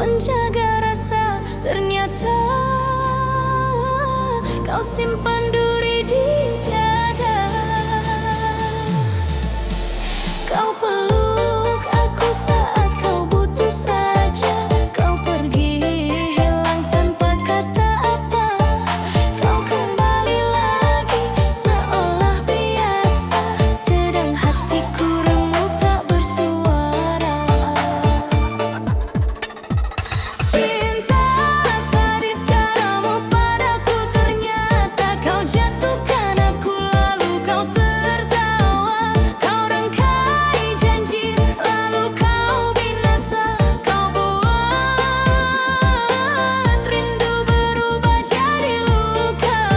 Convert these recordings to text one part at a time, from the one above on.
menjaga rasa, ternyata kau simpan duri di dada. Kau peluk aku saat kau butuh saja. Kau pergi hilang tanpa kata apa. Kau kembali lagi seolah biasa, sedang hatiku remuk tak bersuara. Cinta sadis caramu padaku, ternyata kau jatuhkan aku lalu kau tertawa. Kau rangkai janji lalu kau binasa. Kau buat rindu berubah jadi luka.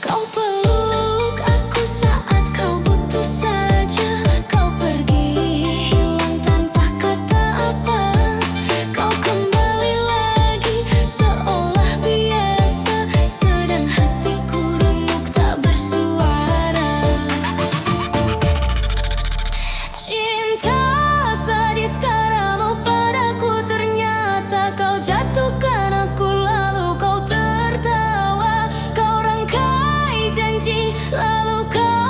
Kau peluk aku saat kau butuh saja. Kau pergi hilang tanpa kata apa. Kau kembali lagi seolah biasa, sedang hatiku remuk tak bersuara. Cinta sadis caramu padaku, ternyata kau jatuhkan aku lalu kau tertawa. Kau rangkai janji lalu kau